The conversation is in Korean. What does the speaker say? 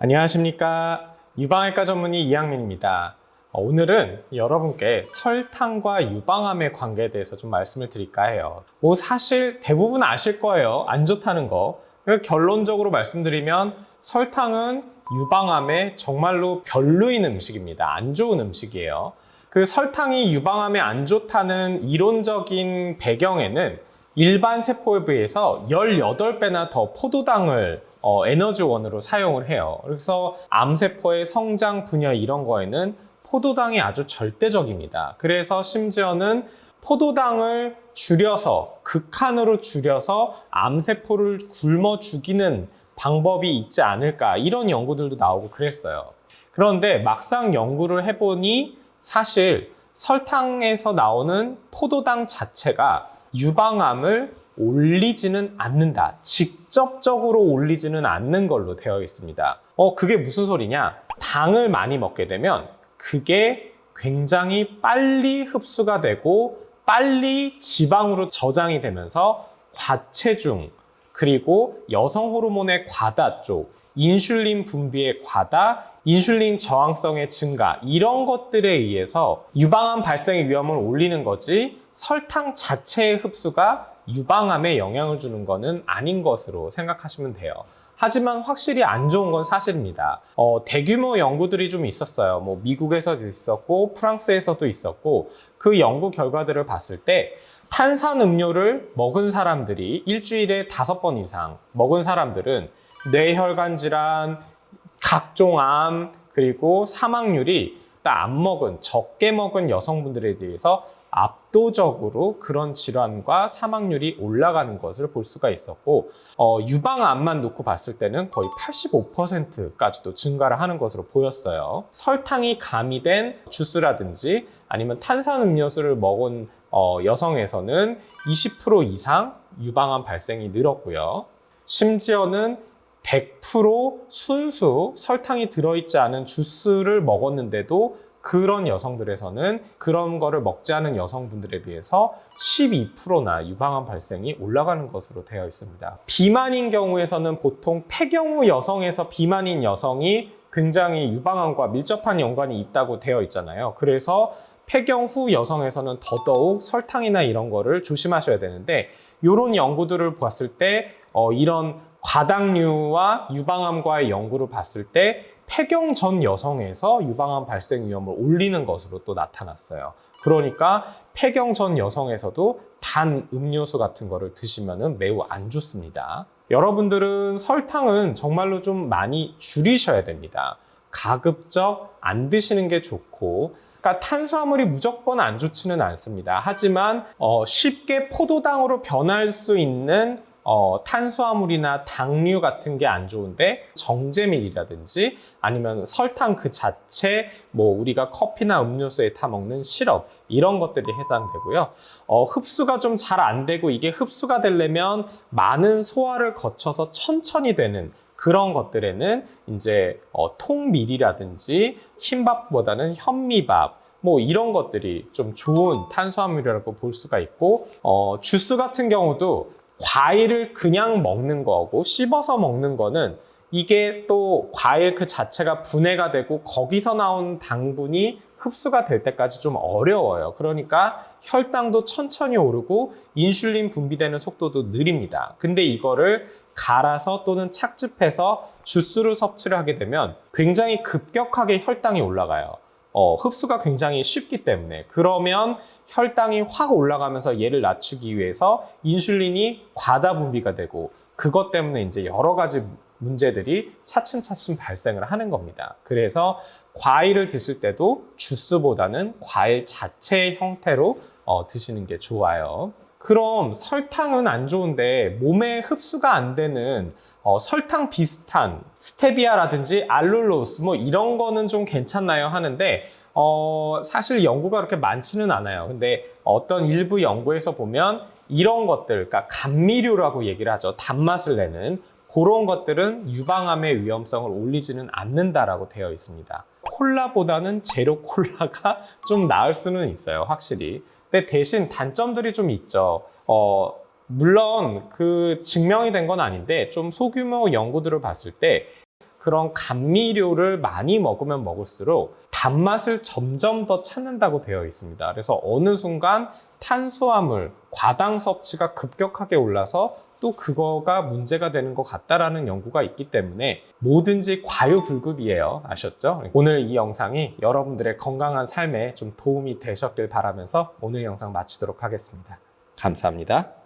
안녕하십니까. 유방외과 전문의 이양민입니다. 오늘은 여러분께 설탕과 유방암의 관계에 대해서 좀 말씀을 드릴까 해요. 사실 대부분 아실 거예요. 안 좋다는 거. 결론적으로 말씀드리면 설탕은 유방암에 정말로 별로인 음식입니다. 안 좋은 음식이에요. 그 설탕이 유방암에 안 좋다는 이론적인 배경에는 일반 세포에 비해서 18배나 더 포도당을 에너지원으로 사용을 해요. 그래서 암세포의 성장 분열 이런 거에는 포도당이 아주 절대적입니다. 그래서 심지어는 포도당을 줄여서 극한으로 줄여서 암세포를 굶어 죽이는 방법이 있지 않을까 이런 연구들도 나오고 그랬어요. 그런데 막상 연구를 해보니 사실 설탕에서 나오는 포도당 자체가 유방암을 올리지는 않는다. 직접적으로 올리지는 않는 걸로 되어 있습니다. 그게 무슨 소리냐? 당을 많이 먹게 되면 그게 굉장히 빨리 흡수가 되고 빨리 지방으로 저장이 되면서 과체중, 그리고 여성 호르몬의 과다 쪽, 인슐린 분비의 과다, 인슐린 저항성의 증가 이런 것들에 의해서 유방암 발생의 위험을 올리는 거지 설탕 자체의 흡수가 유방암에 영향을 주는 것은 아닌 것으로 생각하시면 돼요. 하지만 확실히 안 좋은 건 사실입니다. 대규모 연구들이 좀 있었어요. 미국에서도 있었고 프랑스에서도 있었고 그 연구 결과들을 봤을 때 탄산음료를 먹은 사람들이 일주일에 5번 이상 먹은 사람들은 뇌혈관 질환, 각종 암, 그리고 사망률이 적게 먹은 여성분들에 대해서 압도적으로 그런 질환과 사망률이 올라가는 것을 볼 수가 있었고 유방암만 놓고 봤을 때는 거의 85%까지도 증가를 하는 것으로 보였어요. 설탕이 가미된 주스라든지 아니면 탄산음료수를 먹은 여성에서는 20% 이상 유방암 발생이 늘었고요. 심지어는 100% 순수 설탕이 들어있지 않은 주스를 먹었는데도 그런 여성들에서는 그런 거를 먹지 않은 여성분들에 비해서 12%나 유방암 발생이 올라가는 것으로 되어 있습니다. 비만인 경우에서는 보통 폐경후 여성에서 비만인 여성이 굉장히 유방암과 밀접한 연관이 있다고 되어 있잖아요. 그래서 폐경 후 여성에서는 더더욱 설탕이나 이런 거를 조심하셔야 되는데 이런 연구들을 봤을 때 이런 과당류와 유방암과의 연구를 봤을 때 폐경 전 여성에서 유방암 발생 위험을 올리는 것으로 또 나타났어요. 그러니까 폐경 전 여성에서도 단 음료수 같은 거를 드시면 매우 안 좋습니다. 여러분들은 설탕은 정말로 좀 많이 줄이셔야 됩니다. 가급적 안 드시는 게 좋고, 그러니까 탄수화물이 무조건 안 좋지는 않습니다. 하지만 쉽게 포도당으로 변할 수 있는 탄수화물이나 당류 같은 게 안 좋은데 정제밀이라든지 아니면 설탕 그 자체 우리가 커피나 음료수에 타 먹는 시럽 이런 것들이 해당되고요. 흡수가 좀 잘 안 되고 이게 흡수가 되려면 많은 소화를 거쳐서 천천히 되는 그런 것들에는 이제 통밀이라든지 흰밥보다는 현미밥 이런 것들이 좀 좋은 탄수화물이라고 볼 수가 있고 주스 같은 경우도 과일을 그냥 먹는 거고 씹어서 먹는 거는 이게 또 과일 그 자체가 분해가 되고 거기서 나온 당분이 흡수가 될 때까지 좀 어려워요. 그러니까 혈당도 천천히 오르고 인슐린 분비되는 속도도 느립니다. 근데 이거를 갈아서 또는 착즙해서 주스로 섭취를 하게 되면 굉장히 급격하게 혈당이 올라가요. 흡수가 굉장히 쉽기 때문에. 그러면 혈당이 확 올라가면서 얘를 낮추기 위해서 인슐린이 과다 분비가 되고 그것 때문에 이제 여러 가지 문제들이 차츰차츰 발생을 하는 겁니다. 그래서 과일을 드실 때도 주스보다는 과일 자체의 형태로 드시는 게 좋아요. 그럼 설탕은 안 좋은데 몸에 흡수가 안 되는 설탕 비슷한 스테비아라든지 알룰로스 이런 거는 좀 괜찮나요 하는데 사실 연구가 그렇게 많지는 않아요. 근데 어떤 일부 연구에서 보면 이런 것들, 그러니까 감미료라고 얘기를 하죠. 단맛을 내는 그런 것들은 유방암의 위험성을 올리지는 않는다라고 되어 있습니다. 콜라보다는 제로 콜라가 좀 나을 수는 있어요, 확실히. 근데 대신 단점들이 좀 있죠. 물론 그 증명이 된 건 아닌데 좀 소규모 연구들을 봤을 때 그런 감미료를 많이 먹으면 먹을수록 단맛을 점점 더 찾는다고 되어 있습니다. 그래서 어느 순간 탄수화물, 과당 섭취가 급격하게 올라서 또 그거가 문제가 되는 것 같다라는 연구가 있기 때문에 뭐든지 과유불급이에요. 아셨죠? 오늘 이 영상이 여러분들의 건강한 삶에 좀 도움이 되셨길 바라면서 오늘 영상 마치도록 하겠습니다. 감사합니다.